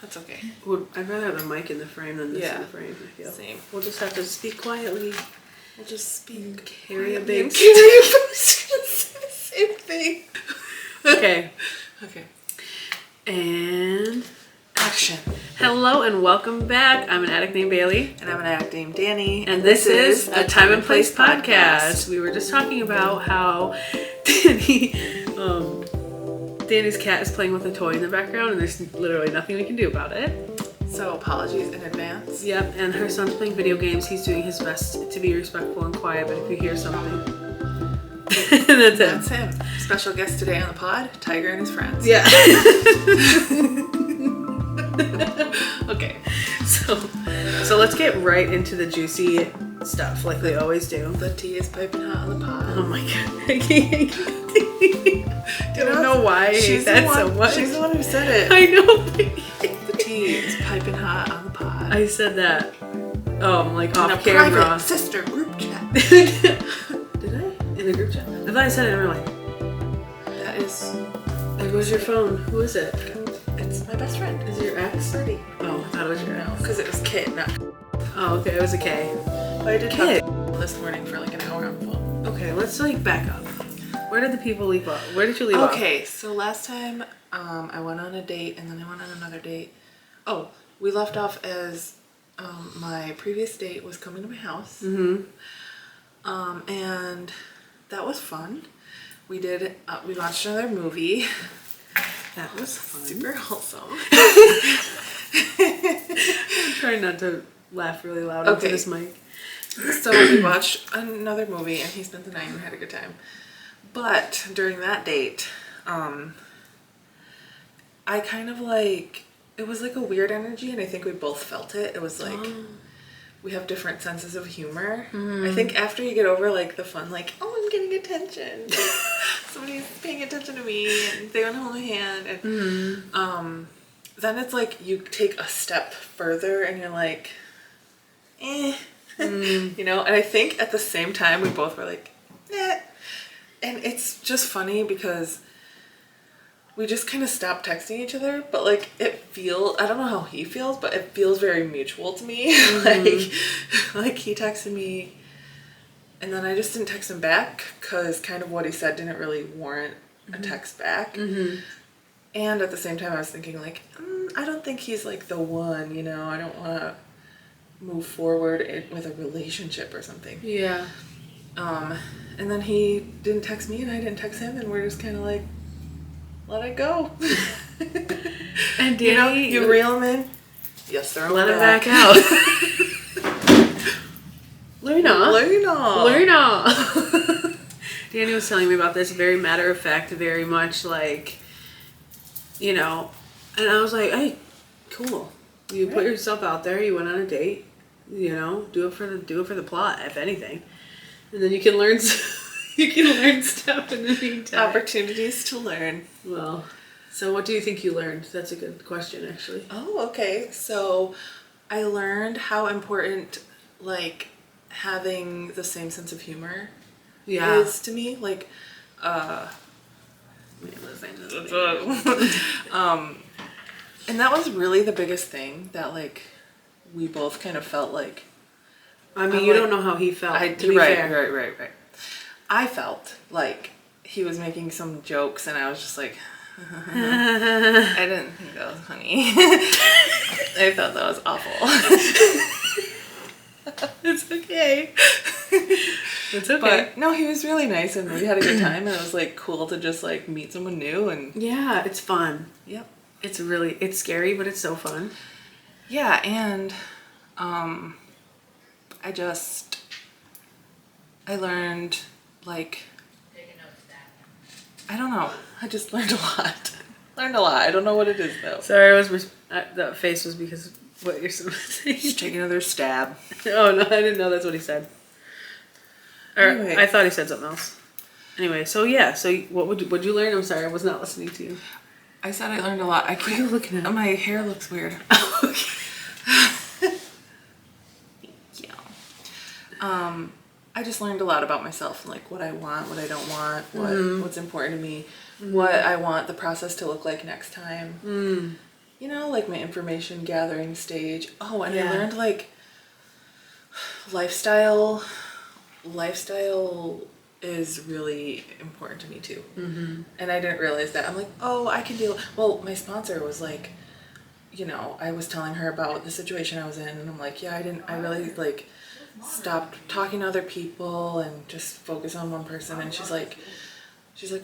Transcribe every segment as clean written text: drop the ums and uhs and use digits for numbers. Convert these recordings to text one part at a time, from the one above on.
That's okay. I'd rather have the mic in the frame than this in the frame, I feel. Same. We'll just have to speak quietly. We'll just speak. Carry a big... Same thing. Okay. Okay. And... action. Hello and welcome back. I'm an addict named Bailey. And I'm an addict named Danny. And this is a Time and Place podcast. We were just talking about how Danny's cat is playing with a toy in the background and there's literally nothing we can do about it. So apologies in advance. Yep, and her son's playing video games. He's doing his best to be respectful and quiet, but if you hear something, that's him. Special guest today on the pod, Tiger and his friends. Yeah. Okay. So let's get right into the juicy stuff like we always do. The tea is piping hot on the pod. Oh my god. I don't know why I hate that so much. She's the one who said it. I know. The tea is piping hot on the pod. I said that. Like in off a camera. Private sister group chat. Did I? In the group chat? I thought I said it in real life. That is... Like, where's your phone? Who is it? It's my best friend. Is it your ex? Birdie. Oh, I thought it was your ex. Because it was Kit, not... Oh, okay, it was a K. But I did Kit. talk to this morning for like an hour on the phone. Okay, let's back up. Where did the people leave off? Where did you leave off? Okay, so last time I went on a date and then I went on another date. Oh, we left off as my previous date was coming to my house. Mm-hmm. And that was fun. We watched another movie. That was fun. Super wholesome. I'm trying not to laugh really loud into this mic. So we watched another movie and he spent the night and we had a good time. But during that date, I kind of it was like a weird energy and I think we both felt it. It was like, we have different senses of humor. Mm. I think after you get over the fun, oh, I'm getting attention. Somebody's paying attention to me and they want to hold my hand. And then it's you take a step further and you're like, eh. You know, and I think at the same time we both were like, eh. And it's just funny because we just kind of stopped texting each other, but I don't know how he feels, but it feels very mutual to me. Mm-hmm. He texted me and then I just didn't text him back because kind of what he said didn't really warrant a text back. Mm-hmm. And at the same time I was thinking I don't think he's the one, you know, I don't want to move forward with a relationship or something. Yeah. And then he didn't text me and I didn't text him and we're just kind of let it go. And Danny, you reel him in, yes, throw him let him back out. Luna. Danny was telling me about this, very matter of fact, very much you know, and I was like, hey, cool. You put yourself out there. You went on a date. You know, do it for the plot, if anything, and then you can learn. You can learn stuff in the meantime. Opportunities to learn. Well, so what do you think you learned? That's a good question, actually. Oh, okay. So I learned how important having the same sense of humor is to me. And that was really the biggest thing that we both kind of felt I mean, you don't know how he felt. Right. I felt he was making some jokes and I was just I didn't think that was funny. I thought that was awful. It's okay. It's okay. But no, he was really nice and we had a good time and it was cool to just meet someone new and yeah, it's fun. Yep. It's scary, but it's so fun. Yeah, and I learned I don't know. I just learned a lot. I don't know what it is though. Sorry, that face was because of what you're saying. Just take another stab. Oh no, I didn't know that's what he said. Or anyway. I thought he said something else. Anyway, so yeah, what'd you learn? I'm sorry, I was not listening to you. I said I learned a lot. What are you looking at? My hair looks weird. Okay. Yeah. I just learned a lot about myself, what I want, what I don't want, what's important to me, what I want the process to look like next time. you know, like my information gathering stage. Oh, and I Yeah. learned like lifestyle is really important to me too. Mm-hmm. And I didn't realize that. I'm like, oh, I can deal. Well, my sponsor was like, you know, I was telling her about the situation I was in, and I'm like, yeah, I really like stopped talking to other people and just focus on one person. And she's like,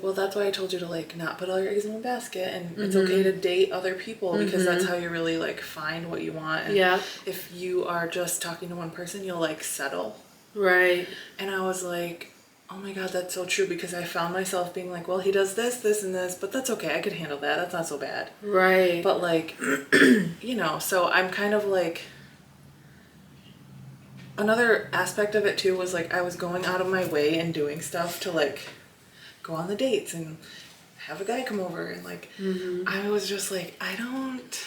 well, that's why I told you to like not put all your eggs in one basket, and it's okay to date other people because that's how you really like find what you want. And Yeah. if you are just talking to one person, you'll like settle. Right. And I was like, oh my God, that's so true, because I found myself being like, well, he does this, this, and this, but that's okay. I could handle that. That's not so bad. Right. But like, you know, so I'm kind of like, another aspect of it too was like I was going out of my way and doing stuff to like go on the dates and have a guy come over, and like I was just like, I don't,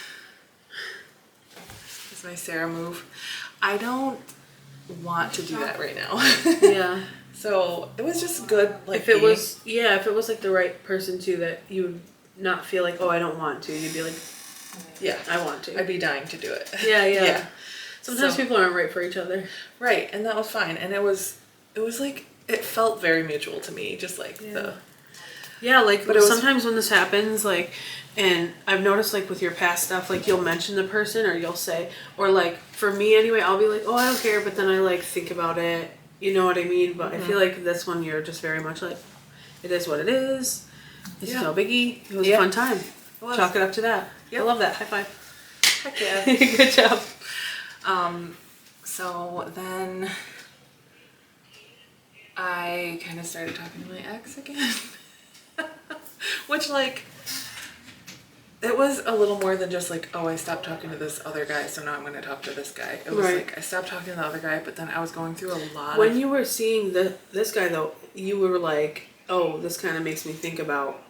this is my Sarah move, I don't want to do that right now. Yeah. So it was just good, like if it was like the right person too, that you would not feel like, oh, I don't want to, you'd be like, yeah, I want to. I'd be dying to do it. Yeah. Sometimes people aren't right for each other. Right, and that was fine, and it was like, it felt very mutual to me, just like like, but it was, sometimes when this happens, like, and I've noticed like with your past stuff, like you'll mention the person, or you'll say, or like for me anyway, I'll be like, oh, I don't care, but then I like think about it, you know what I mean? But I feel like this one, you're just very much like, it is what it is, it's no biggie, it was a fun time, chalk it up to that. I love that. High five. Heck yeah. Good job. So then I kind of started talking to my ex again. Which, like, it was a little more than just like, oh, I stopped talking to this other guy, so now I'm going to talk to this guy. It was like, I stopped talking to the other guy, but then I was going through a lot When you were seeing this guy, though, you were like, oh, this kind of makes me think about,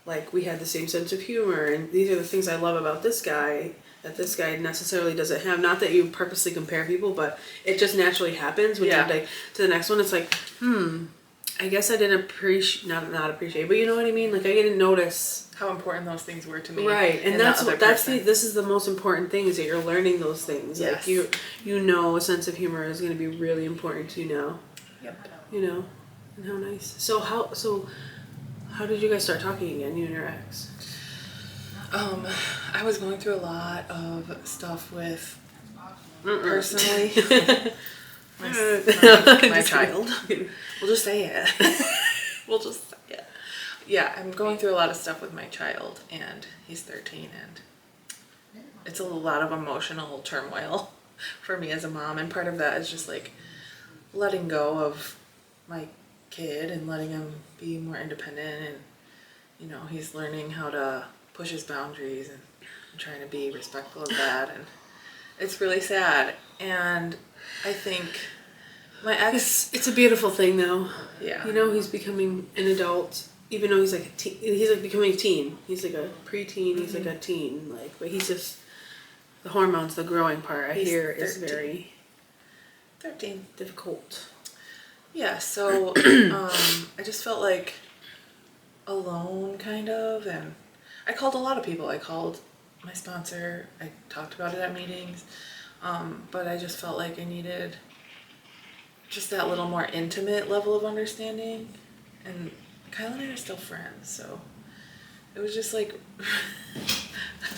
like, we had the same sense of humor, and these are the things I love about this guy that this guy necessarily doesn't have. Not that you purposely compare people, but it just naturally happens when you're like to the next one. It's like, I guess I didn't not appreciate, but you know what I mean? Like, I didn't notice how important those things were to me. Right, and this is the most important thing, is that you're learning those things. Yes. Like, you know, a sense of humor is going to be really important to you now. Yep. You know, and how nice. So how did you guys start talking again, you and your ex? I was going through a lot of stuff with personally my child. We'll just say it. Yeah, I'm going through a lot of stuff with my child, and he's 13, and it's a lot of emotional turmoil for me as a mom, and part of that is just like letting go of my kid and letting him be more independent, and you know, he's learning how to push his boundaries, and I'm trying to be respectful of that, and it's really sad. And I think my ex, it's a beautiful thing though. Yeah. You know, he's becoming an adult, even though he's like he's like becoming a teen. He's like a preteen, he's like a teen, like, but he's just, the hormones, the growing part, I hear, is very 13 difficult. Yeah, so I just felt like alone, kind of, and I called a lot of people. I called my sponsor, I talked about it at meetings, but I just felt like I needed just that little more intimate level of understanding, and Kyle and I are still friends, so it was just like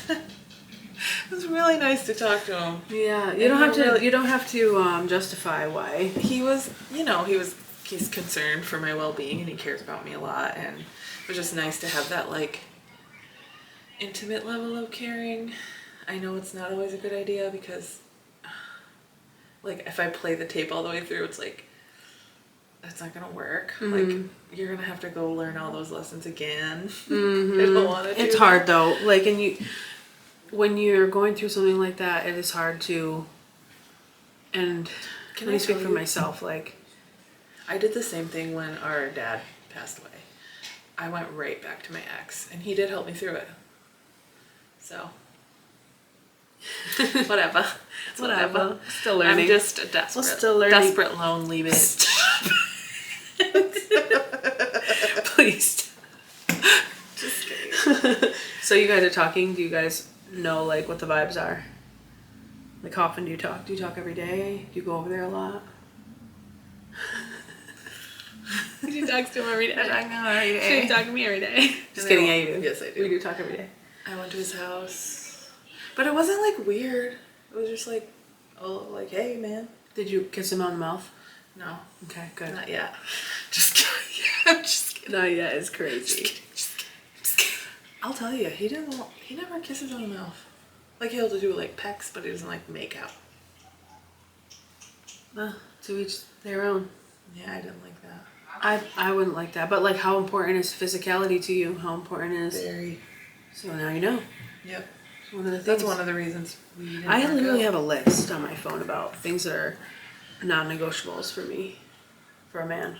it was really nice to talk to him. Yeah, you don't have to justify why. He was, you know, he's concerned for my well-being, and he cares about me a lot, and it was just nice to have that like intimate level of caring. I know it's not always a good idea, because like if I play the tape all the way through, it's like, that's not gonna work. Like, you're gonna have to go learn all those lessons again. I don't want to do It's that. hard though, like, and when you're going through something like that, it is hard to, and let me speak for myself, like, I did the same thing when our dad passed away. I went right back to my ex, and he did help me through it. So, whatever. Whatever. Still learning. I'm just a desperate, lonely bitch. Please. Just kidding. So you guys are talking. Do you guys know like what the vibes are. Like how often do you talk? Do you talk every day? Do you go over there a lot? She talks to him every day. I know every day. She talks to me every day. Just And kidding, I yeah, you do. Yes, I do. We do talk every day. I went to his house, but it wasn't like weird. It was just like, oh, like, hey, man. Did you kiss him on the mouth? No, Okay, good. not yet. Just kidding. I'm just kidding. No, yeah, it's crazy. Just kidding. Just kidding. I'll tell you, he never kisses on the mouth. Like he'll do like pecks, but he doesn't like make out. To each their own. Yeah, I didn't like that. I wouldn't like that, but like how important is physicality to you? How important is... Very. So now you know. Yep. It's one of the things. That's one of the reasons we didn't I work literally out. have a list on my phone about things that are non-negotiables for me, for a man.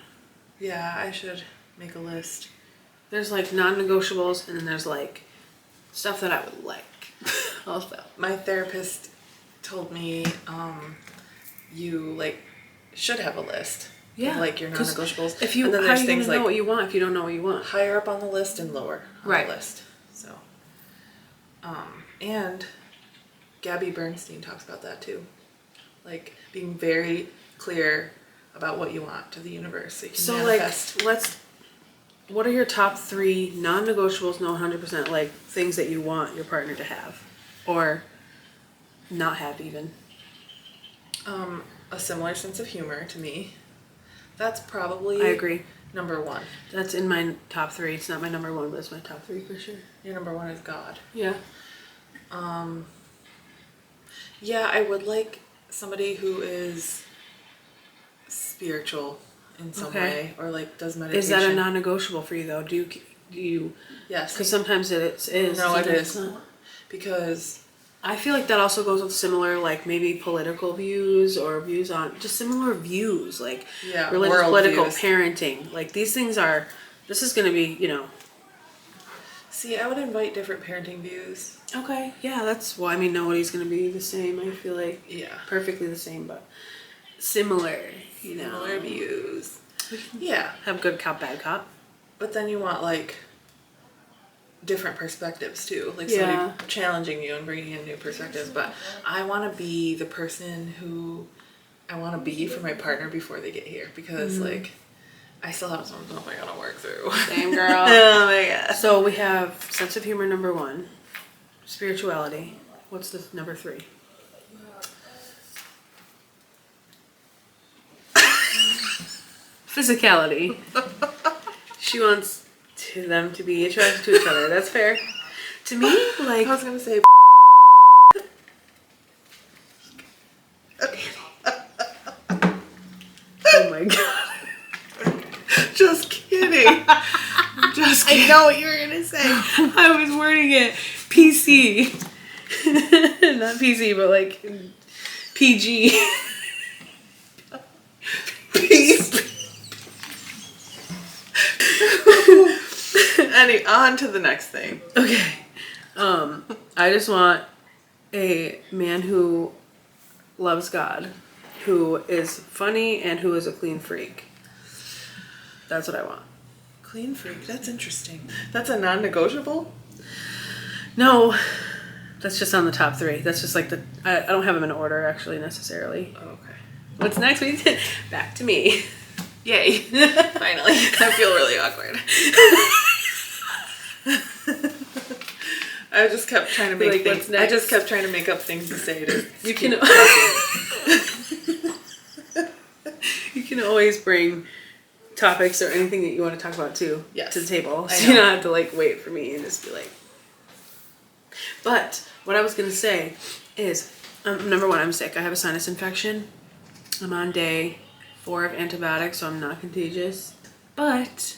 Yeah, I should make a list. There's like non-negotiables, and then there's like stuff that I would like. Also, My therapist told me you like should have a list. yeah, Of, like your 'cause non-negotiables. If you, and then how there's are you things gonna know like what you want if you don't know what you want? higher up on the list and lower on Right. the list. So, and Gabby Bernstein talks about that too, like being very clear about what you want to the universe so you can So manifest. like, what are your top 3 non-negotiables? No, 100% like things that you want your partner to have, or not have even. A similar sense of humor to me. That's probably I agree. number 1. That's in my top 3. It's not my number 1, but it's my top 3 for sure. Your number 1 is God. Yeah. Yeah, I would like somebody who is spiritual in some Okay. way, or like does meditation. Is that a non-negotiable for you though? Do you? Yes. Because sometimes it is. No, it sometimes is. it's not. Because I feel like that also goes with similar, like maybe political views or views on just similar views, like yeah, religious, world political, views. parenting. Like these things are. This is going to be, See, I would invite different parenting views. Okay, yeah, that's. Well, I mean, nobody's going to be the same. I feel like Yeah. perfectly the same, but similar. Similar views. Yeah. Have good cop, bad cop. But then you want like different perspectives too, like Yeah. somebody challenging you and bringing in new perspectives. But I want to be the person who I want to be for my partner before they get here, because like I still have some stuff I gotta work through. Same girl. Oh my god. So we have sense of humor number 1, spirituality. What's the number 3? Physicality. She wants them to be attracted to each other. That's fair. To me, like I was gonna say. oh my god. Just kidding. Just kidding. I know what you were gonna say. I was wording it PC. Not PC, but like PG. Anyway, on to the next thing. Okay. I just want a man who loves God, who is funny, and who is a clean freak. That's what I want. Clean freak. That's interesting. That's a non-negotiable. No, that's just on the top 3. That's just like I don't have them in order actually necessarily. Oh, okay. What's next? Back to me. Yay! Finally, I feel really awkward. I just kept trying to make Like, things. what's next? I just kept trying to make up things to say to. You can talking. you can always bring topics or anything that you want to talk about too Yes. to the table, I so know. you don't have to like wait for me and just be like. But what I was gonna say is, number 1, I'm sick. I have a sinus infection. I'm on day 4 of antibiotics, so I'm not contagious. But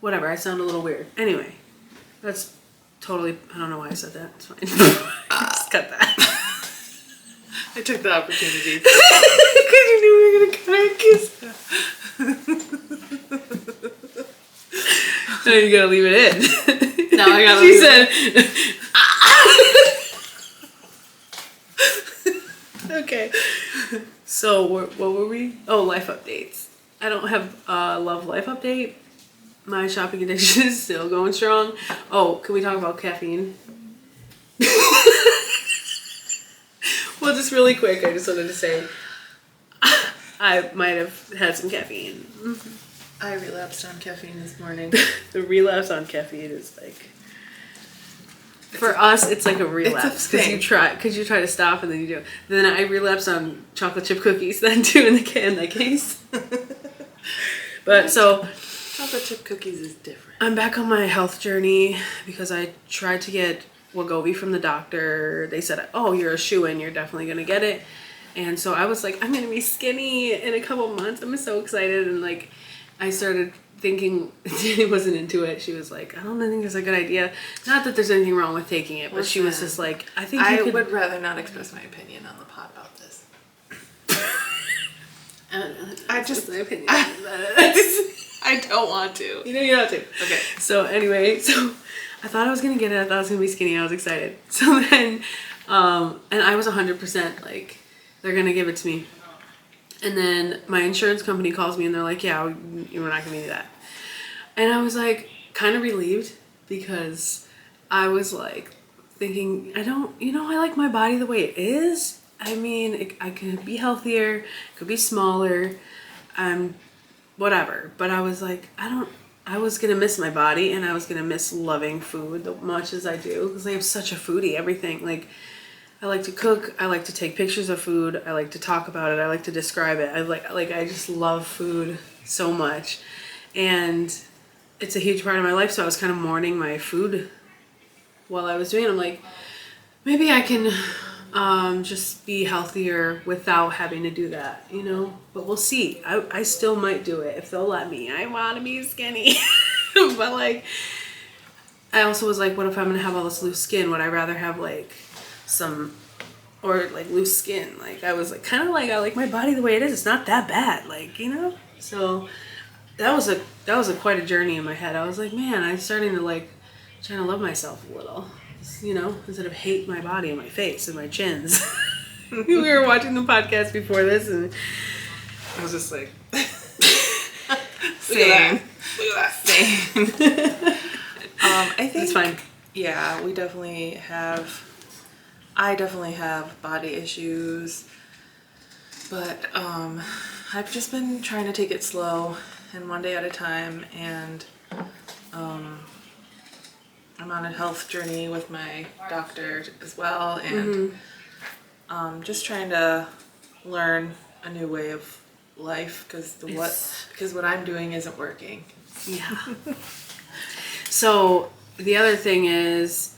whatever, I sound a little weird. Anyway, that's totally. I don't know why I said that. It's fine. Just cut that. I took the opportunity. Because you knew we were gonna cut our kiss. No, you gotta leave it in. No, I gotta She leave said. Okay. So what were we? Oh, life updates. I don't have a love life update. My shopping addiction is still going strong. Oh, can we talk about caffeine? Well, just really quick, I just wanted to say I might have had some caffeine. I relapsed on caffeine this morning. The relapse on caffeine is like, for us, it's like a relapse because you try to stop and then you do. Then I relapse on chocolate chip cookies then too in the case. But so chocolate chip cookies is different. I'm back on my health journey because I tried to get Wegovy from the doctor. They said, "Oh, you're a shoo-in. You're definitely gonna get it." And so I was like, I'm gonna be skinny in a couple months. I'm so excited. And like, I started thinking, Jenny wasn't into it. She was like, I don't think it's a good idea. Not that there's anything wrong with taking it, but she was just like, I think I would rather not express my opinion on the pod about this. I just my opinion. I don't want to. You know you have to. Okay. So anyway, I thought I was gonna get it. I thought I was gonna be skinny. I was excited. So then, and I was 100% like, they're gonna give it to me. And then my insurance company calls me and they're like, yeah, we're not gonna do that. And I was like, kind of relieved because I was like thinking, I like my body the way it is. I mean, I could be healthier, could be smaller, whatever. But I was like, I was gonna miss my body and I was gonna miss loving food as much as I do because I am such a foodie. Everything, like, I like to cook, I like to take pictures of food, I like to talk about it, I like to describe it. I just love food so much. And it's a huge part of my life, so I was kind of mourning my food while I was doing it. I'm like, maybe I can just be healthier without having to do that, But we'll see. I still might do it if they'll let me. I want to be skinny. But like, I also was like, what if I'm going to have all this loose skin? Would I rather have like or like loose skin? Like, I was like, kind of like, I like my body the way it is. It's not that bad, like, So that was quite a journey in my head. I was like, man, I'm starting to like trying to love myself a little, instead of hate my body and my face and my chins. We were watching the podcast before this and I was just like, same. Look at that. Same. I think it's fine. Yeah, I definitely have body issues, but I've just been trying to take it slow and one day at a time, and I'm on a health journey with my doctor as well, and just trying to learn a new way of life because what I'm doing isn't working. Yeah. So the other thing is,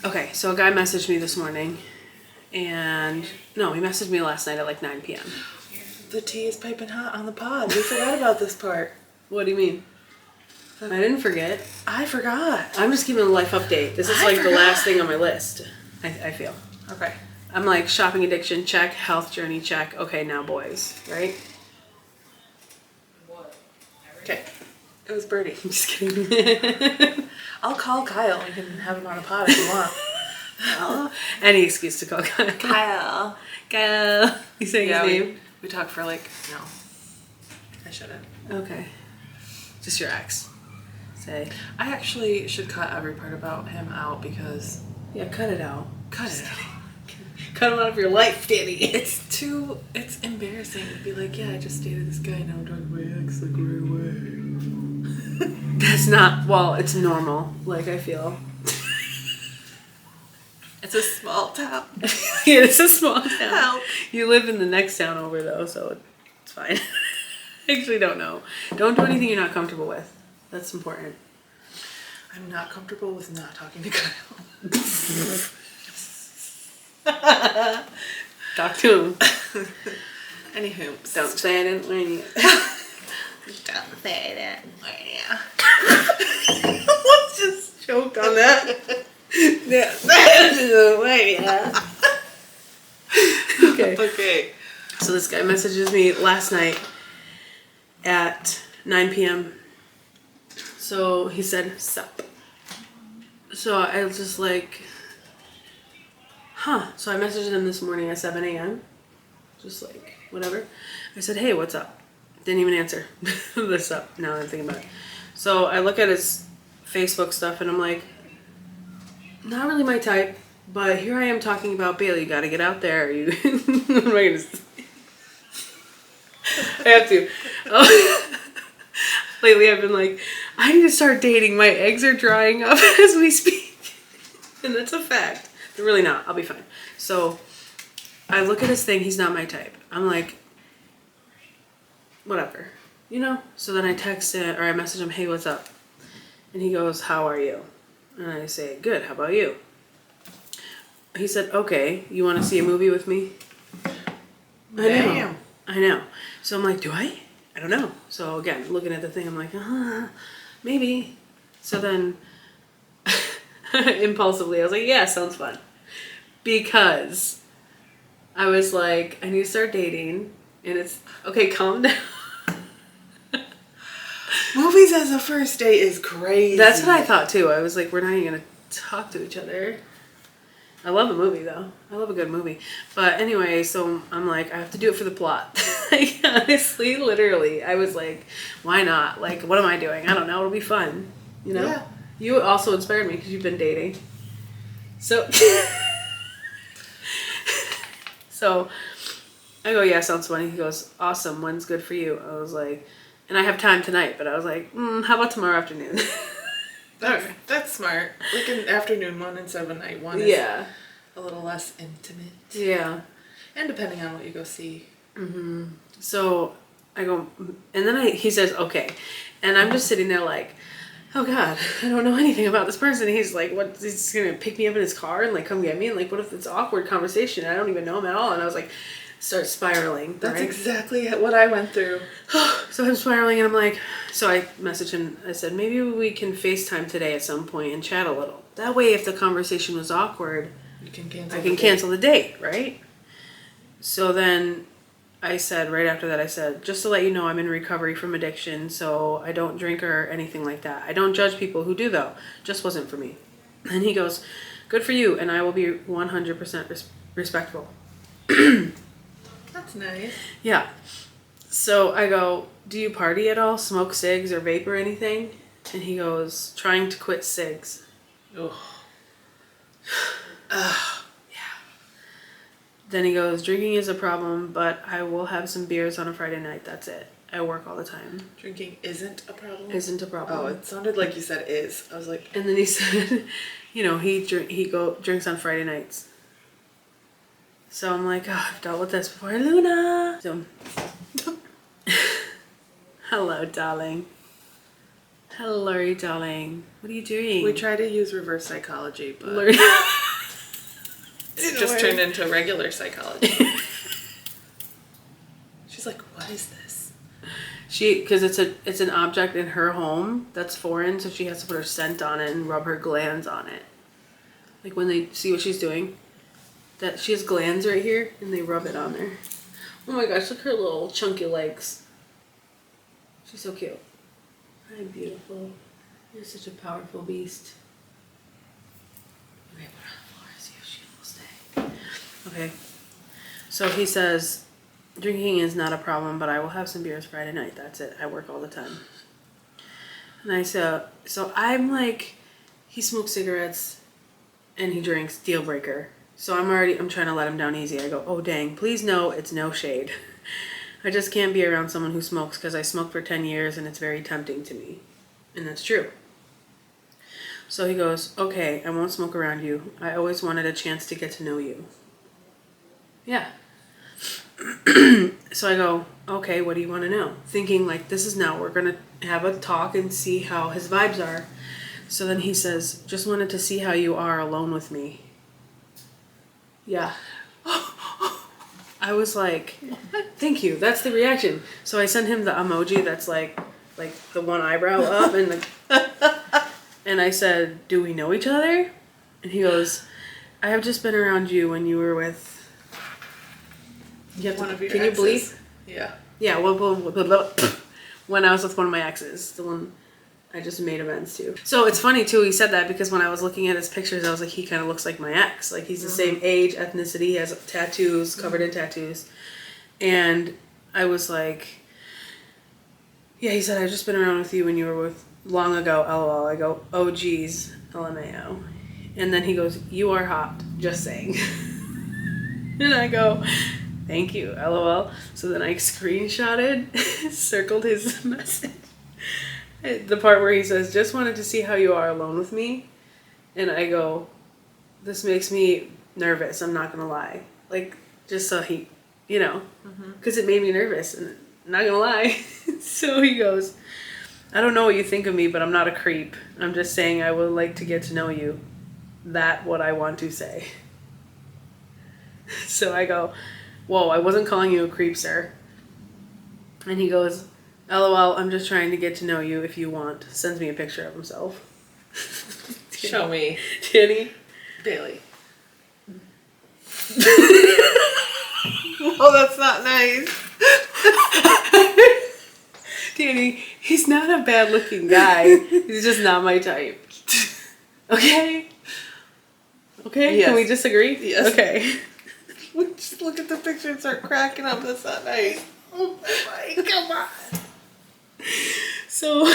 okay, so a guy messaged me this morning, and no, he messaged me last night at like 9 p.m. The tea is piping hot on the pod. We forgot about this part. What do you mean? I didn't forget. I forgot. I'm just giving a life update. This is the last thing on my list, I feel. Okay. I'm like, shopping addiction, check. Health journey, check. Okay, now boys, right? Okay. It was Birdie. I'm just kidding. I'll call Kyle. We can have him on a pod if you want. Any excuse to call Kyle. Kyle. You saying his name? We talked for no. I shouldn't. Okay. Just your ex. Say. I actually should cut every part about him out because... Yeah, cut it out. Cut it out. Cut him out of your life, Danny. It's embarrassing to be like, yeah, I just dated this guy, now I'm talking to my ex, like, right away. That's not, well, it's normal, like, I feel. It's a small town. Yeah, it's a small town. Help. You live in the next town over, though, so it's fine. I actually don't know. Don't do anything you're not comfortable with. That's important. I'm not comfortable with not talking to Kyle. Talk to him. Anywho, don't say I didn't warn you. Don't say I didn't warn you. Let's just choke on that. Yeah. Okay. So this guy messages me last night at 9 p.m. So he said, sup. So I was just like, huh. So I messaged him this morning at 7 a.m. Just like, whatever. I said, hey, what's up? Didn't even answer. This up now that I'm thinking about it. So I look at his Facebook stuff and I'm like, not really my type, but here I am talking about Bailey. You got to get out there. You, what am I gonna say? I have to. Lately, I've been like, I need to start dating. My eggs are drying up as we speak, and that's a fact. They're really not. I'll be fine. So, I look at his thing. He's not my type. I'm like, whatever, you know. So then I text it or I message him, hey, what's up? And he goes, how are you? And I say, good. How about you? He said, okay, you want to see a movie with me? Damn. I know. So I'm like, do I? I don't know. So again, looking at the thing, I'm like, maybe. So then impulsively, I was like, yeah, sounds fun. Because I was like, I need to start dating. And it's, okay, calm down. Movies as a first date is crazy. That's what I thought too. I was like, we're not even going to talk to each other. I love a movie though. I love a good movie. But anyway, so I'm like, I have to do it for the plot. Like, honestly, literally, I was like, why not? Like, what am I doing? I don't know. It'll be fun. You know? Yeah. You also inspired me because you've been dating. So, so I go, yeah, sounds funny. He goes, awesome. When's good for you? I was like, and I have time tonight, but I was like, how about tomorrow afternoon? That's smart. Like an afternoon one instead of a night one is a little less intimate. Yeah. And depending on what you go see. Mm-hmm. So I go, and then he says, okay. And I'm just sitting there like, oh God, I don't know anything about this person. He's like, what, he's going to pick me up in his car and like come get me? And like, what if it's awkward conversation? I don't even know him at all. And I was like, start spiraling. That's right? exactly what I went through. So I'm spiraling and I'm like, so I messaged him. I said, maybe we can FaceTime today at some point and chat a little. That way, if the conversation was awkward, You can cancel. I can cancel the date, right? So then I said, right after that, I said, just to let you know, I'm in recovery from addiction, so I don't drink or anything like that. I don't judge people who do, though. Just wasn't for me. And he goes, good for you, and I will be 100% respectful. That's nice. Yeah. So I go, do you party at all? Smoke cigs or vape or anything? And he goes, trying to quit cigs. Ugh. Yeah. Then he goes, drinking is a problem, but I will have some beers on a Friday night. That's it. I work all the time. Drinking isn't a problem? Isn't a problem. Oh, it sounded like you said is. I was like... And then he said, you know, he drinks on Friday nights. So I'm like, oh, I've dealt with this before. Luna! So, hello, darling. Hello, darling. What are you doing? We try to use reverse psychology, but Learn- it just turned into regular psychology. She's like, what is this? Because it's an object in her home that's foreign, so she has to put her scent on it and rub her glands on it. Like when they see what she's doing, that she has glands right here, and they rub it on there. Oh my gosh, look at her little chunky legs. She's so cute. Hi, beautiful. You're such a powerful beast. Okay, put her on the floor, see if she will stay. Okay. So he says, drinking is not a problem, but I will have some beers Friday night. That's it. I work all the time. And I said, so I'm like, he smokes cigarettes and he drinks, deal breaker. So I'm trying to let him down easy. I go, oh dang, please no, it's no shade. I just can't be around someone who smokes because I smoked for 10 years and it's very tempting to me. And that's true. So he goes, okay, I won't smoke around you. I always wanted a chance to get to know you. Yeah. So I go, okay, what do you want to know? Thinking like, this is now, we're going to have a talk and see how his vibes are. So then he says, just wanted to see how you are alone with me. Yeah. I was like, thank you. That's the reaction. So I sent him the emoji that's like the one eyebrow up and and I said, do we know each other? And he goes, I have just been around you when you were with... One of your can exes. you believe? Yeah. Yeah, when I was with one of my exes, the one I just made amends to. So it's funny too, he said that because when I was looking at his pictures, I was like, he kind of looks like my ex. Like he's the same age, ethnicity, he has tattoos, covered in tattoos. And I was like, yeah, he said, I've just been around with you when you were with long ago, LOL. I go, oh geez, LMAO. And then he goes, "You are hot, just saying." And I go, "Thank you, LOL." So then I screenshotted, circled his message. The part where he says, "Just wanted to see how you are alone with me." And I go, "This makes me nervous, I'm not gonna lie." Like, just so he, because it made me nervous, and not gonna lie. So he goes, "I don't know what you think of me, but I'm not a creep. I'm just saying I would like to get to know you. That what I want to say." So I go, "Whoa, I wasn't calling you a creep, sir." And he goes, "LOL, I'm just trying to get to know you if you want." Sends me a picture of himself. Show me. Danny. Bailey. Oh, that's not nice. Danny, he's not a bad looking guy. He's just not my type. Okay? Okay? Yes. Can we disagree? Yes. Okay. Just look at the picture and start cracking up. That's not nice. Oh my, come on. So,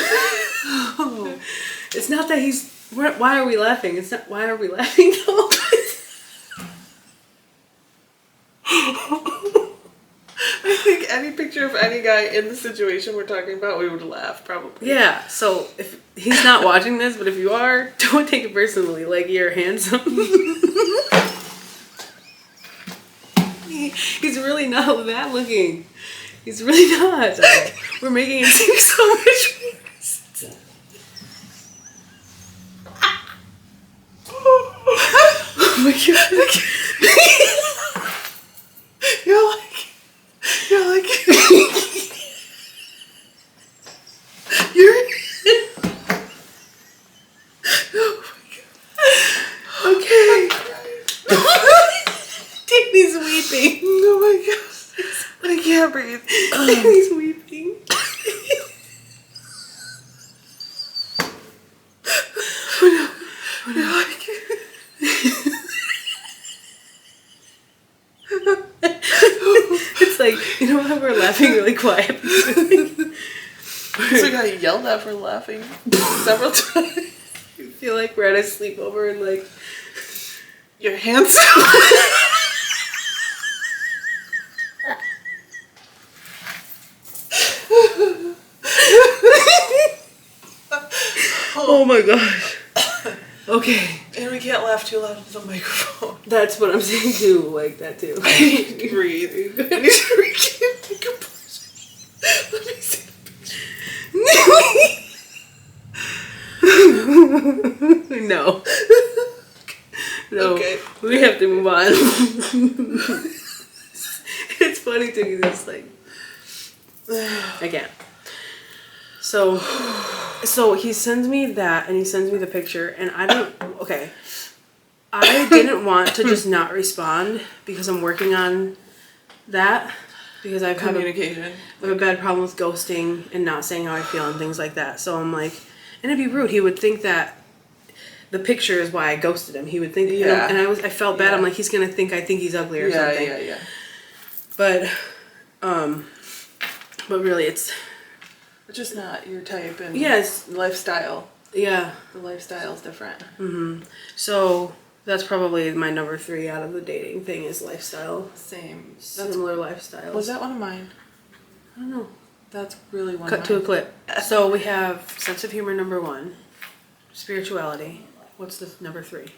it's not that he's. Why are we laughing? It's not. Why are we laughing though? I think any picture of any guy in the situation we're talking about, we would laugh probably. Yeah, so if he's not watching this, but if you are, don't take it personally. Like, you're handsome. He's really not bad looking. He's really not. We're making it seem so much worse. Oh my god. You're like you're oh my god. Okay. Danny's weeping. Oh my god. I can't breathe. Danny's weeping. You're like It's like, you know how we're laughing really quiet? so I got yelled at for laughing several times. I feel like we're at a sleepover and like, You're handsome. oh my gosh. Okay. And we can't laugh too loud into the microphone. That's what I'm saying too, like that too. I need to breathe. I need to regain my composure. Let me see the picture. No. No. Okay. We have to move on. It's funny to me, this like I can't. So he sends me that, and he sends me the picture, and I didn't want to just not respond because I'm working on that, because I have Communication. I have a bad problem with ghosting and not saying how I feel and things like that. So I'm like, and it'd be rude. He would think that the picture is why I ghosted him. He would think, and I felt bad. Yeah. I'm like, he's gonna think I think he's ugly or something. Yeah. But really, it's just not your type and lifestyle. Yeah. The lifestyle's different. Mm-hmm. So that's probably my number 3 out of the dating thing is lifestyle. Same. Similar lifestyles. Was that one of mine? I don't know. That's really one Cut of to mine. a clip. So we have sense of humor number 1, spirituality. What's the number 3?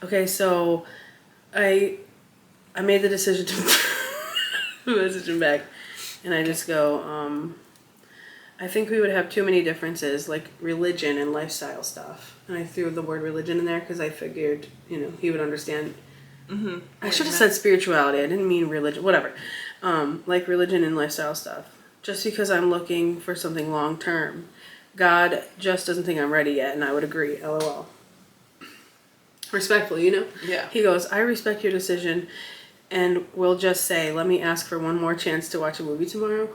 Okay, so I made the decision to message him back, and I just go, I think we would have too many differences, like religion and lifestyle stuff. And I threw the word religion in there because I figured, he would understand. Mm-hmm. I should have said spirituality. I didn't mean religion. Whatever. Like religion and lifestyle stuff. Just because I'm looking for something long term. God just doesn't think I'm ready yet, and I would agree. LOL. Respectfully, Yeah. He goes, I respect your decision, and we'll just say, let me ask for one more chance to watch a movie tomorrow, ?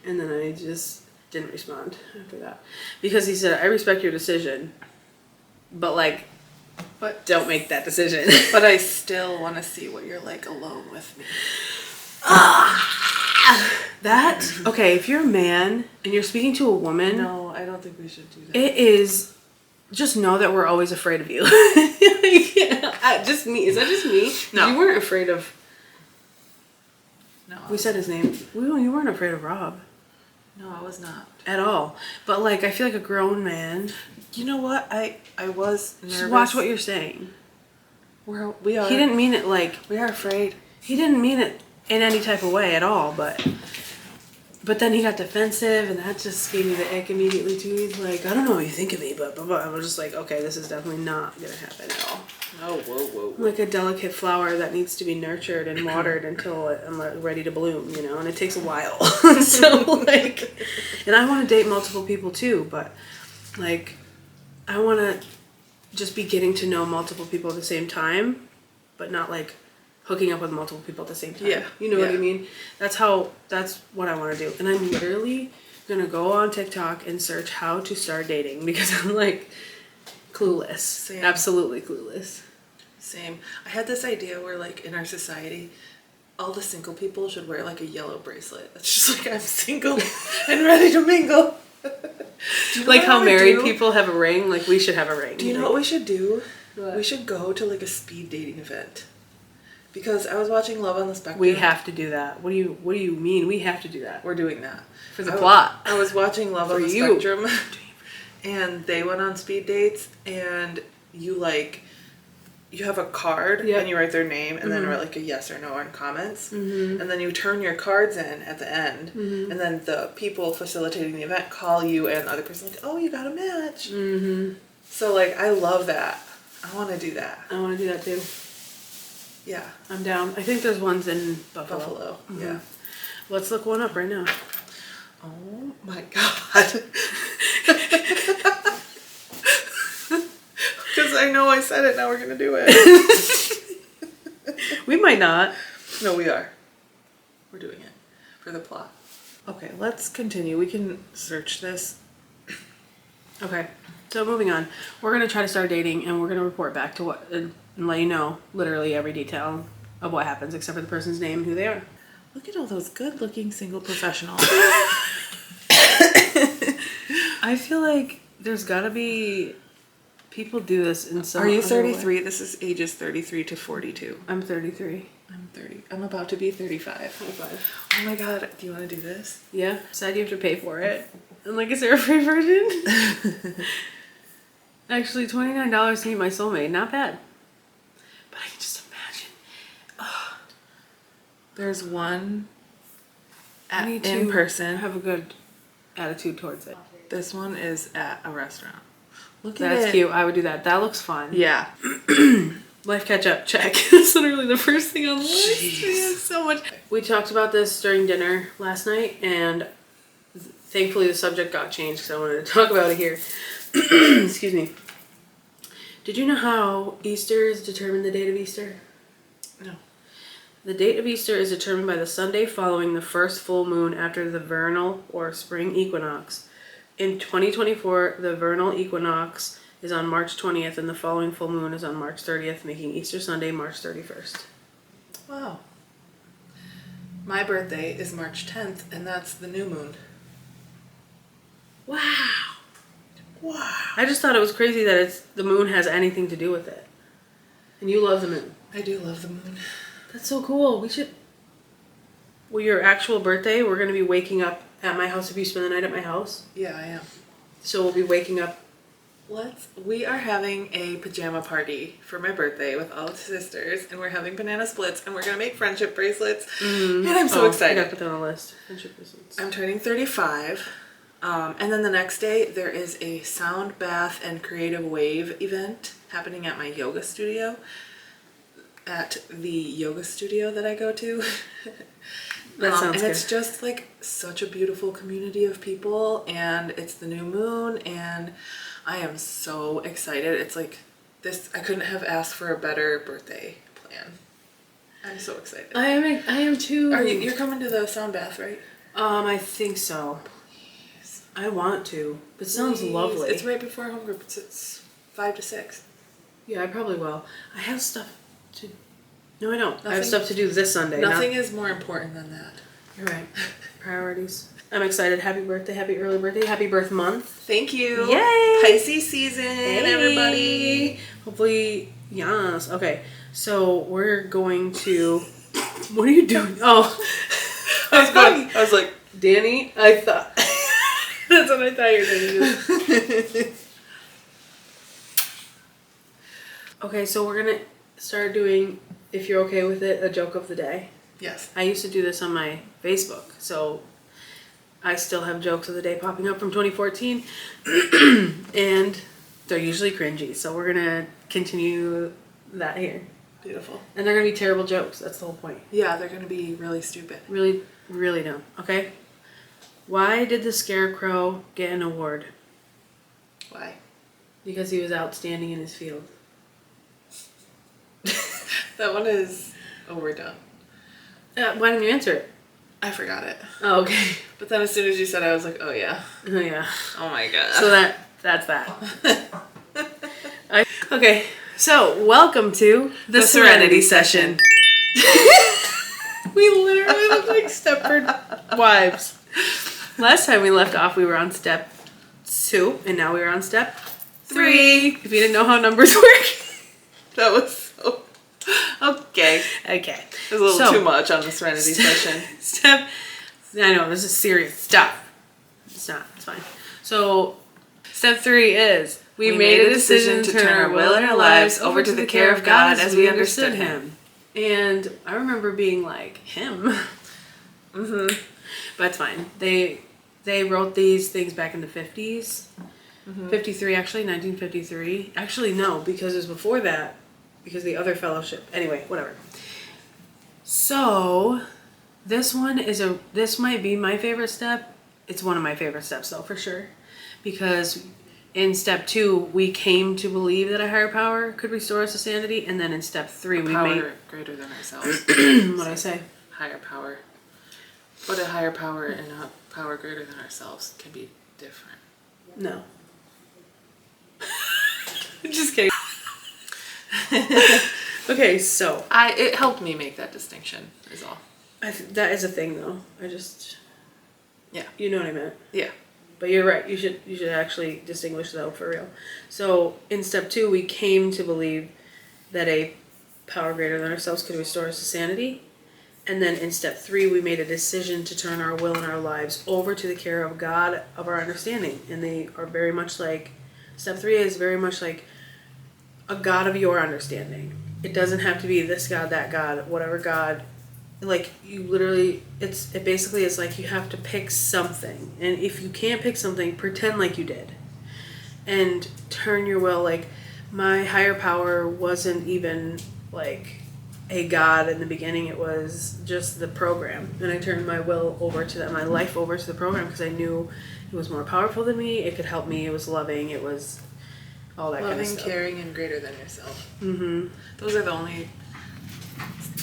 And then I just didn't respond after that. Because he said, I respect your decision, but don't make that decision. But I still want to see what you're like alone with me. That, okay, if you're a man and you're speaking to a woman. No, I don't think we should do that. It is, just know that we're always afraid of you. Just me. Is that just me? No. You weren't afraid of. No. We said his name. You weren't afraid of Rob. No, I was not. At all. But like, I feel like a grown man. You know what? I was nervous. Just watch what you're saying. We are. He didn't mean it like. We are afraid. He didn't mean it in any type of way at all, but then he got defensive, and that just gave me the ick immediately too. He's like, I don't know what you think of me, but I was just like, okay, this is definitely not gonna happen at all. Oh, whoa. Like a delicate flower that needs to be nurtured and watered until I'm ready to bloom, you know, and it takes a while. So like, and I want to date multiple people too, but like, I want to just be getting to know multiple people at the same time, but not like hooking up with multiple people at the same time. Yeah. You know what I mean? That's what I want to do. And I'm literally going to go on TikTok and search how to start dating because I'm like clueless. Same. Absolutely clueless. Same. I had this idea where like in our society, all the single people should wear like a yellow bracelet. It's just like I'm single and ready to mingle. Like how married people have a ring, like we should have a ring. Do you know what we should do? What? We should go to like a speed dating event. Because I was watching Love on the Spectrum. We have to do that. What do you mean? We have to do that. We're doing that. For the plot. I was watching Love on the Spectrum and they went on speed dates and you have a card and you write their name and then write like a yes or no on comments. And then you turn your cards in at the end and then the people facilitating the event call you and the other person like, oh, you got a match. So like, I love that. I want to do that. I want to do that too. Yeah. I'm down. I think there's ones in Buffalo. Yeah. Let's look one up right now. Oh my God. Because I know I said it, now we're going to do it. We might not. No, we are. We're doing it for the plot. Okay, let's continue. We can search this. Okay, so moving on. We're going to try to start dating and we're going to report back to what, and let you know literally every detail of what happens except for the person's name and who they are. Look at all those good-looking single professionals. I feel like there's got to be people do this in some. Are you other 33? way. This is ages 33 to 42. I'm 33. I'm 30. I'm about to be 35. High five. Oh my God, do you want to do this? Yeah. Sad you have to pay for it. And like, is there a free version? Actually, $29 to meet my soulmate. Not bad. But I can just imagine. There's one I need in to person. have a good attitude towards it. This one is at a restaurant. Look at it. That's cute. I would do that. That looks fun. Yeah. Life catch up. Check. That's literally the first thing on the list. Jeez. We have so much. We talked about this during dinner last night, and thankfully the subject got changed because I wanted to talk about it here. Excuse me. Did you know how Easter is determined, the date of Easter? No. The date of Easter is determined by the Sunday following the first full moon after the vernal or spring equinox. In 2024, the vernal equinox is on March 20th and the following full moon is on March 30th, making Easter Sunday March 31st. Wow. My birthday is March 10th, and that's the new moon. Wow. Wow. I just thought it was crazy that the moon has anything to do with it. And you love the moon. I do love the moon. That's so cool. We should... Well, your actual birthday, we're going to be waking up at my house if you spend the night at my house. Yeah, I am. So we'll be waking up. We are having a pajama party for my birthday with all the sisters, and we're having banana splits, and we're going to make friendship bracelets. And I'm so excited. I got to put that on the list. Friendship bracelets. I'm turning 35. And then the next day, there is a sound bath and creative wave event happening at my yoga studio. At the yoga studio that I go to. That sounds and good. it's just like such a beautiful community of people, and it's the new moon, and I am so excited. It's like this, I couldn't have asked for a better birthday plan. I'm so excited. I am too. You're coming to the sound bath, right? I think so. Please. I want to. It sounds Please. lovely. It's right before home group. It's 5 to 6. Yeah, I probably will. I have stuff to... No, I don't. I have Nothing- stuff to do this Sunday. Nothing is more important than that. You're right. Priorities. I'm excited. Happy birthday. Happy early birthday. Happy birth month. Thank you. Yay! Pisces season, everybody. Hopefully, yes. Okay, so we're going to... What are you doing? Oh. I was like, Danny, I thought... That's what I thought you were going to do. Okay, so we're going to start doing, if you're okay with it, a joke of the day. Yes. I used to do this on my Facebook, so I still have jokes of the day popping up from 2014, and they're usually cringy, so we're going to continue that here. Beautiful. And they're going to be terrible jokes, that's the whole point. Yeah, they're going to be really stupid. Really, really dumb, okay? Why did the Scarecrow get an award? Why? Because he was outstanding in his field. That one is overdone. Why didn't you answer it? I forgot it. Oh, okay. But then as soon as you said it, I was like, oh yeah. Oh, yeah. Oh my god. So that's that. Okay, so welcome to the Serenity Session. We literally look like Stepford Wives. Last time we left off, we were on step 2, and now we're on step 3. If you didn't know how numbers work. That was so... Okay. Okay. It was a little too much on the Serenity Session. I know, this is serious stuff. It's not, it's fine. So, step 3 is, we made a decision to turn our will and our lives over to the care of God as we understood Him. And I remember being like, Him? Mm-hmm. But it's fine. They wrote these things back in the 50s. Mm-hmm. 53, actually, 1953. Actually, no, because it was before that. Because the other fellowship. Anyway, whatever. So, this might be my favorite step. It's one of my favorite steps, though, for sure. Because in step 2, we came to believe that a higher power could restore us to sanity. And then in step 3, we made... greater than ourselves. What'd I say? Higher power. But a higher power and a power greater than ourselves can be different. No. Just kidding. Okay, so it helped me make that distinction, is all. that is a thing, though. Yeah. You know what I meant. Yeah. But you're right. You should actually distinguish, though, for real. So in step 2, we came to believe that a power greater than ourselves could restore us to sanity. And then in step 3, we made a decision to turn our will and our lives over to the care of God of our understanding. And they are very much like, step 3 is very much like a God of your understanding. It doesn't have to be this God, that God, whatever God. Like, you literally, it basically is like you have to pick something. And if you can't pick something, pretend like you did. And turn your will, like, my higher power wasn't even, like, a God in the beginning. It was just the program. And I turned my will over to that, my life over to the program, because I knew it was more powerful than me. It could help me. It was loving. It was all that kind of stuff. Loving, caring, and greater than yourself. Mm-hmm. Those are the only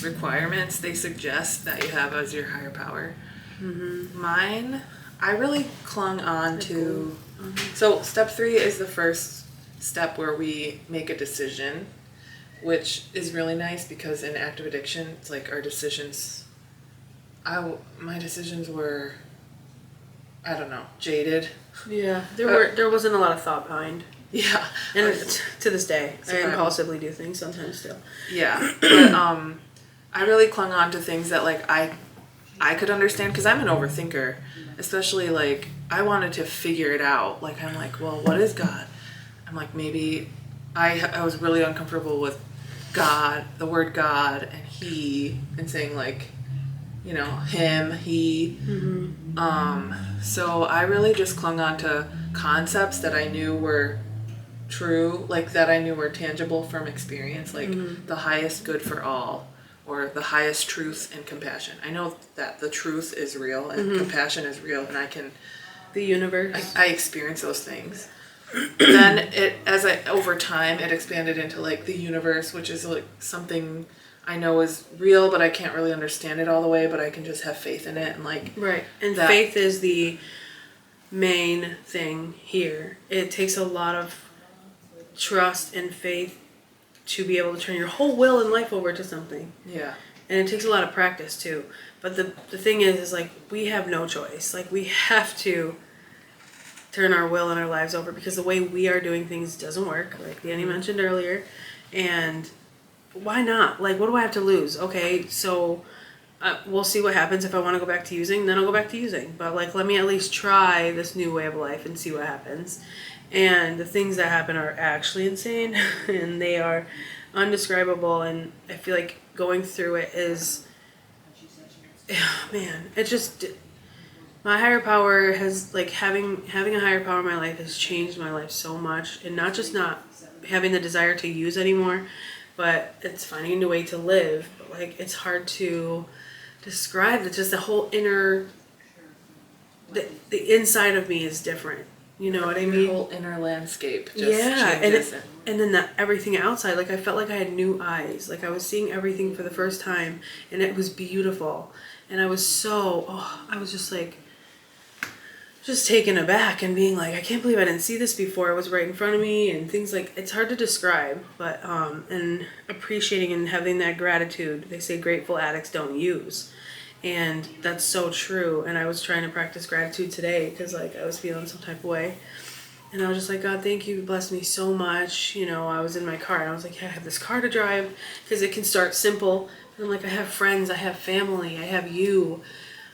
requirements they suggest that you have as your higher power. Mm-hmm. Mine, I really clung on to... Cool. Mm-hmm. So step 3 is the first step where we make a decision, which is really nice because in active addiction, it's like our decisions... my decisions were, I don't know, jaded. Yeah, there wasn't a lot of thought behind. Yeah. And to this day, I impulsively do things sometimes still. Yeah. But I really clung on to things that, like, I could understand, because I'm an overthinker. Especially, like, I wanted to figure it out. Like, I'm like, well, what is God? I'm like, maybe... I was really uncomfortable with God, the word God, and He, and saying, like, you know, Him, He. Mm-hmm. So I really just clung on to concepts that I knew were true, like that I knew were tangible from experience, like the highest good for all, or the highest truth and compassion. I know that the truth is real and compassion is real, and I can... The universe. I experience those things. Then over time, it expanded into, like, the universe, which is, like, something I know is real, but I can't really understand it all the way, but I can just have faith in it, and, like... Right, and faith is the main thing here. It takes a lot of trust and faith to be able to turn your whole will and life over to something. Yeah. And it takes a lot of practice too. But the thing is like, we have no choice. Like, we have to turn our will and our lives over, because the way we are doing things doesn't work, like Danny mentioned earlier. And why not? Like, what do I have to lose? Okay, so we'll see what happens. If I want to go back to using, then I'll go back to using. But like, let me at least try this new way of life and see what happens. And the things that happen are actually insane and they are undescribable. And I feel like going through it is, man, it just, my higher power has, like, having a higher power in my life has changed my life so much. And not just not having the desire to use anymore, but it's finding a new way to live. But like, it's hard to describe it. Just the whole inner, the inside of me is different. You know what I mean? The whole inner landscape just changes. And then everything outside, like, I felt like I had new eyes. Like, I was seeing everything for the first time, and it was beautiful. And I was I was just like, just taken aback and being like, I can't believe I didn't see this before. It was right in front of me, and things like, it's hard to describe, but and appreciating and having that gratitude. They say grateful addicts don't use, and that's so true. And I was trying to practice gratitude today because, like, I was feeling some type of way, and I was just like, God, thank you, you blessed me so much. You know, I was in my car and I was like, yeah, I have this car to drive, because it can start simple. And I'm like, I have friends, I have family, I have you.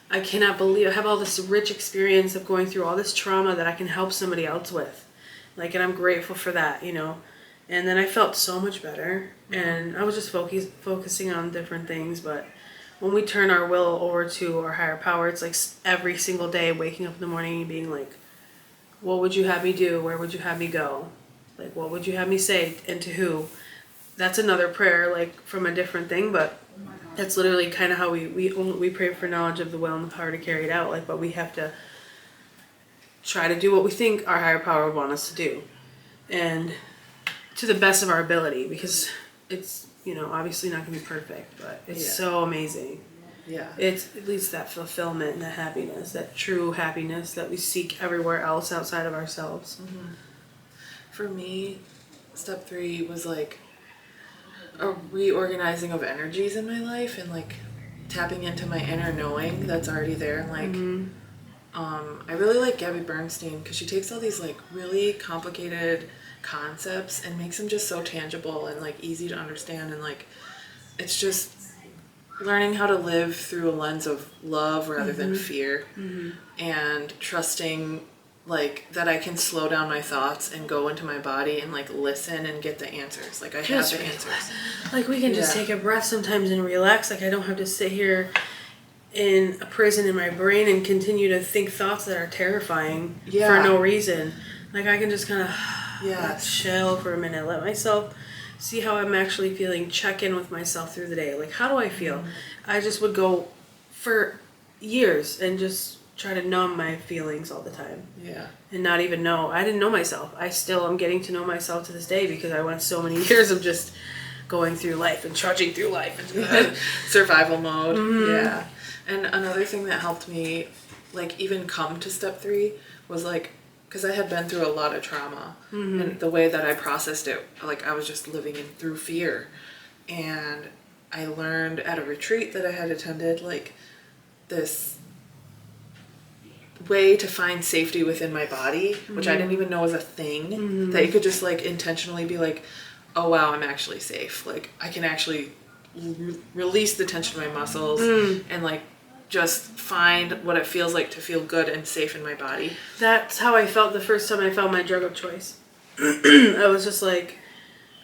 I cannot believe I have all this rich experience of going through all this trauma that I can help somebody else with. Like, and I'm grateful for that, you know. And then I felt so much better, and I was just focusing on different things. But when we turn our will over to our higher power, it's like every single day waking up in the morning and being like, what would you have me do? Where would you have me go? Like, what would you have me say, and to who? That's another prayer, like, from a different thing, but that's literally kind of how we pray for knowledge of the will and the power to carry it out. Like, but we have to try to do what we think our higher power would want us to do, and to the best of our ability, because it's, you know, obviously not gonna be perfect, but it's so amazing. Yeah. It's at least that fulfillment and that happiness, that true happiness that we seek everywhere else outside of ourselves. Mm-hmm. For me, step 3 was like a reorganizing of energies in my life, and like tapping into my inner knowing that's already there. And like, I really like Gabby Bernstein, because she takes all these like really complicated concepts and makes them just so tangible and like easy to understand. And like, it's just learning how to live through a lens of love rather than fear, and trusting like that I can slow down my thoughts and go into my body and like listen and get the answers. Like, I have the answers. Like, we can just take a breath sometimes and relax. Like, I don't have to sit here in a prison in my brain and continue to think thoughts that are terrifying for no reason. Like, I can just kind of chill for a minute, let myself see how I'm actually feeling, check in with myself through the day. Like, how do I feel? I just would go for years and just try to numb my feelings all the time. Yeah. And not even know. I didn't know myself. I still am getting to know myself to this day, because I went so many years of just going through life and trudging through life. And survival mode. Yeah. And another thing that helped me, like, even come to step 3 was like, because I had been through a lot of trauma, and the way that I processed it, like, I was just living through fear. And I learned at a retreat that I had attended, like, this way to find safety within my body, which I didn't even know was a thing, that you could just like intentionally be like, oh wow, I'm actually safe. Like, I can actually release the tension in my muscles and like just find what it feels like to feel good and safe in my body. That's how I felt the first time I found my drug of choice. I was like,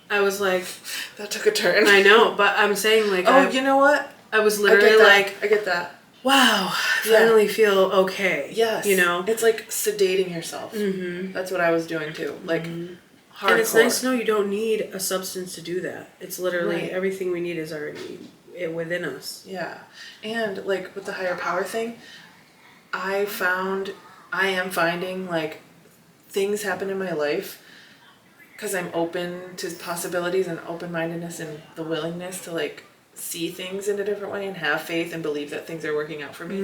that took a turn. I know, but I'm saying, like, you know what? I was literally like, I get that. Wow, I finally feel okay. Yes. You know? It's like sedating yourself. That's what I was doing too. Like, hardcore. And it's nice to know you don't need a substance to do that. It's literally everything we need is already within us. Yeah. And like with the higher power thing, I am finding like things happen in my life because I'm open to possibilities and open-mindedness and the willingness to like see things in a different way and have faith and believe that things are working out for me.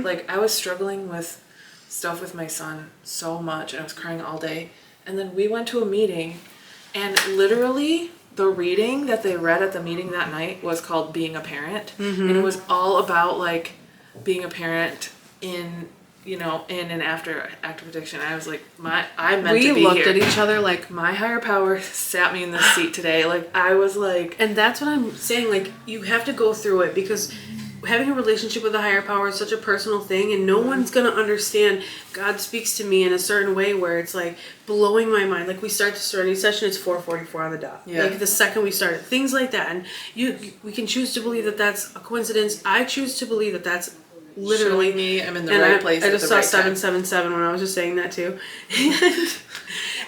Like, I was struggling with stuff with my son so much, and I was crying all day. And then we went to a meeting, and literally the reading that they read at the meeting that night was called Being a Parent. And it was all about like being a parent in and after active addiction. I was like, I meant to be here. We looked at each other like, my higher power sat me in this seat today. Like, I was like... And that's what I'm saying. Like, you have to go through it, because having a relationship with a higher power is such a personal thing, and no one's going to understand. God speaks to me in a certain way where it's like blowing my mind. Like, we start the Serenity session, it's 4:44 on the dot. Yeah. Like, the second we start it. Things like that. And we can choose to believe that that's a coincidence. I choose to believe that that's literally showing me I'm in the right place. I just saw right 777 when I was just saying that too.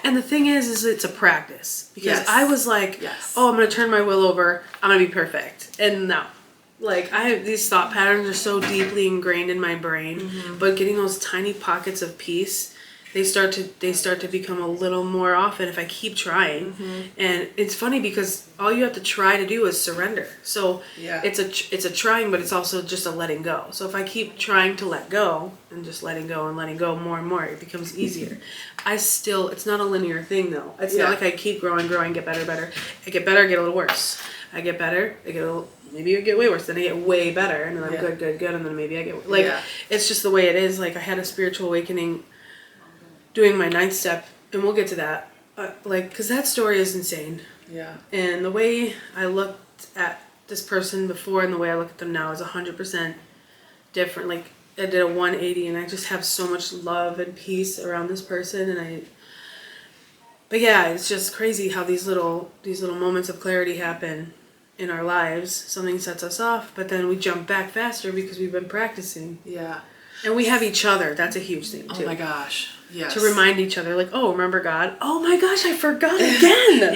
And the thing is it's a practice, because I was like, oh, I'm gonna turn my will over, I'm gonna be perfect. And no, like, I have these thought patterns are so deeply ingrained in my brain, but getting those tiny pockets of peace, they start to become a little more often if I keep trying. And it's funny because all you have to try to do is surrender. So it's a trying, but it's also just a letting go. So if I keep trying to let go and just letting go more and more, it becomes easier. It's not a linear thing though. It's not like I keep growing, get better. I get better, get a little worse. I get better, maybe I get way worse, then I get way better, and then I'm good, and then maybe I get it's just the way it is. Like, I had a spiritual awakening doing my 9th step, and we'll get to that. Because that story is insane. Yeah. And the way I looked at this person before and the way I look at them now is 100% different. Like, I did a 180, and I just have so much love and peace around this person, but yeah, it's just crazy how these little moments of clarity happen in our lives. Something sets us off, but then we jump back faster because we've been practicing. Yeah. And we have each other. That's a huge thing too. Oh my gosh. Yes. To remind each other, like, oh, remember God? Oh my gosh, I forgot again.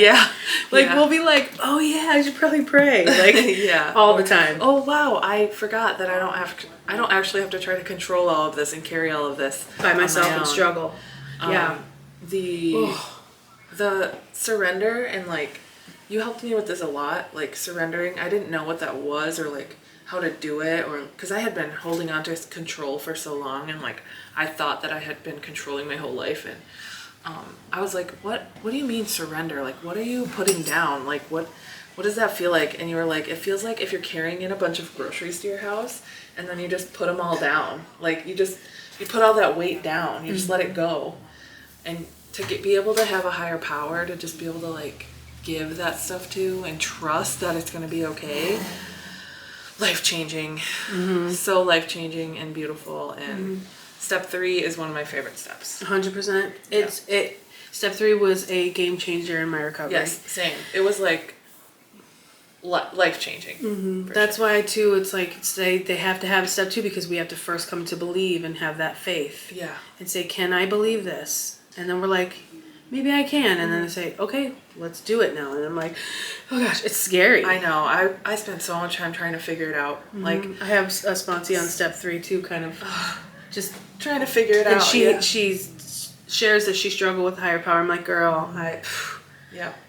We'll be like, oh yeah, I should probably pray. Like, all the time. Oh wow, I forgot that I don't actually have to try to control all of this and carry all of this by myself and struggle. The surrender, and like, you helped me with this a lot, like surrendering. I didn't know what that was, or like how to do it, or because I had been holding on to control for so long, and like I thought that I had been controlling my whole life, and I was like, what do you mean surrender? Like, what are you putting down? Like, what does that feel like? And you were like, it feels like if you're carrying in a bunch of groceries to your house, and then you just put them all down. Like, you put all that weight down, you just let it go, and to be able to have a higher power, to just be able to like give that stuff to and trust that it's going to be okay. Life-changing. So life-changing and beautiful. And step 3 is one of my favorite steps. 100%. Step 3 was a game changer in my recovery. Yes, same. It was like life-changing. That's why too, it's like, they have to have step 2, because we have to first come to believe and have that faith. Yeah. And say, can I believe this? And then we're like, maybe I can. And then they say, okay, let's do it now. And I'm like, oh gosh, it's scary. I know. I spent so much time trying to figure it out. Like, I have a sponsee on step 3 too, kind of just trying to figure it out. And she shares that she struggled with higher power. I'm like, girl,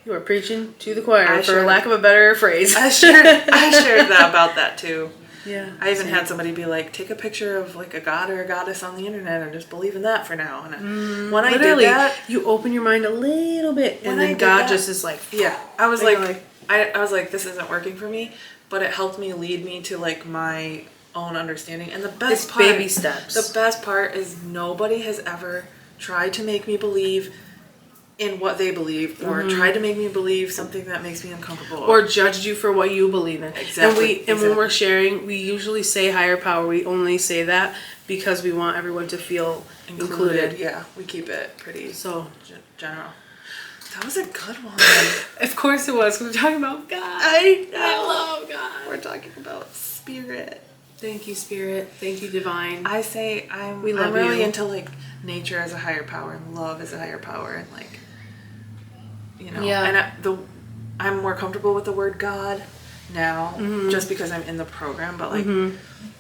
you are preaching to the choir, for lack of a better phrase. I shared that about that too. Yeah. I even had somebody be like, take a picture of like a god or a goddess on the internet and just believe in that for now. And when I did that, you open your mind a little bit, and then God just is like, I was like, I was like, this isn't working for me, but it helped me lead me to like my own understanding. And the best part, baby steps. The best part is nobody has ever tried to make me believe in what they believe, or tried to make me believe something that makes me uncomfortable, or judged you for what you believe in. Exactly. And when we're sharing, we usually say higher power. We only say that because we want everyone to feel included. Yeah, we keep it pretty general. That was a good one. Of course it was. We're talking about God. I love God. We're talking about spirit. Thank you, spirit. Thank you, divine. I say I'm really into like nature as a higher power and love as a higher power, and like, you know, and I'm more comfortable with the word God now, just because I'm in the program. But like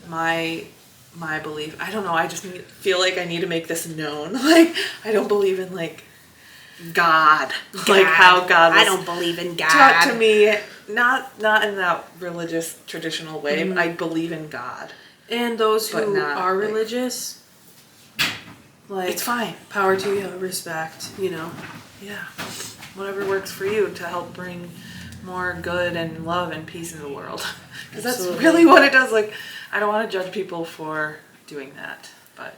my belief, I don't know. I just feel like I need to make this known. Like, I don't believe in like God. Like how God was I don't believe in God. Taught to me, not in that religious traditional way. I believe in God. And those who are religious, like, it's fine. Power to you, respect, you know. Yeah. Whatever works for you to help bring more good and love and peace in the world. Because that's Absolutely. really what it does. Like, I don't want to judge people for doing that, but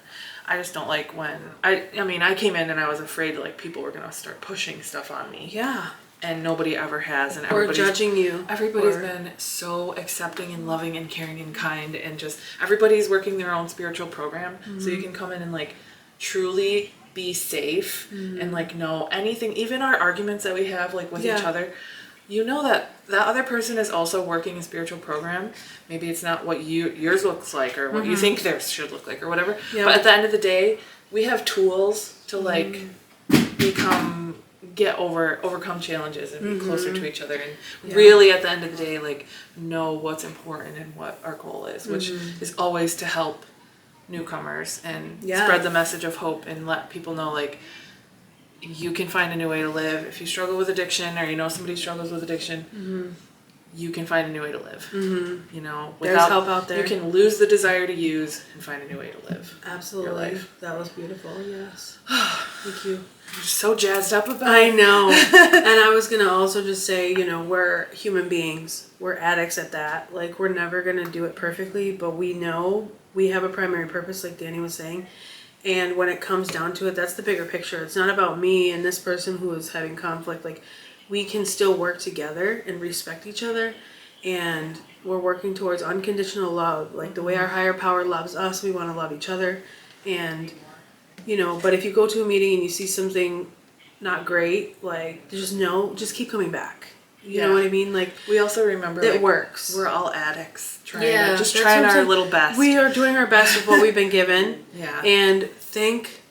I just don't like when I mean, I came in and I was afraid like people were gonna start pushing stuff on me. Yeah. And nobody ever has, and Or judging you. Everybody's been so accepting and loving and caring and kind, and just everybody's working their own spiritual program, so you can come in and like truly be safe and like know anything, even our arguments that we have like with each other. You know that that other person is also working a spiritual program. Maybe it's not what yours looks like or what you think theirs should look like or whatever. Yeah. But at the end of the day, we have tools to like overcome challenges and be closer to each other, and really at the end of the day like know what's important and what our goal is, which is always to help newcomers and spread the message of hope and let people know like you can find a new way to live. If you struggle with addiction or you know somebody struggles with addiction, you can find a new way to live. You know, there's help out there. You can lose the desire to use and find a new way to live. Absolutely. Your life. That was beautiful. Yes. Thank you. You're so jazzed up about it. I know. And I was going to also just say, you know, we're human beings. We're addicts at that. Like, we're never going to do it perfectly, but we know we have a primary purpose, like Danny was saying. And when it comes down to it, that's the bigger picture. It's not about me and this person who is having conflict. Like, we can still work together and respect each other. And we're working towards unconditional love. Like, the way our higher power loves us, we want to love each other. And, you know, but if you go to a meeting and you see something not great, like, just keep coming back. You know what I mean? Like, we also remember it like, works. We're all addicts trying trying our little best. We are doing our best with what we've been given. And thank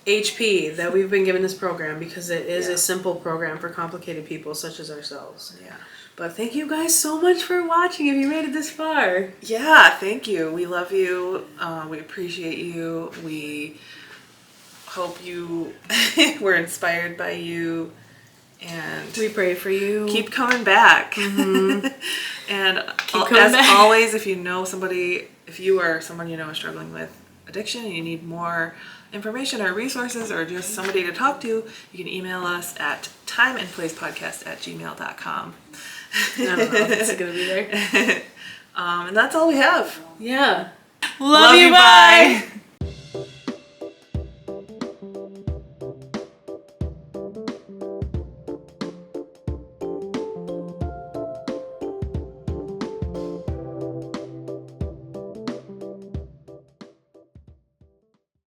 HP that we've been given this program, because it is a simple program for complicated people such as ourselves. But thank you guys so much for watching if you made it this far. Yeah, thank you. We love you. We appreciate you. We hope you were inspired by you. And we pray for you. Keep coming back. And as always, if you know somebody, if you or someone you know is struggling with addiction and you need more information or resources or just somebody to talk to, you can email us at timeandplacepodcast@gmail.com. I don't know if it's going to be there. And that's all we have. Yeah. Love you. Bye.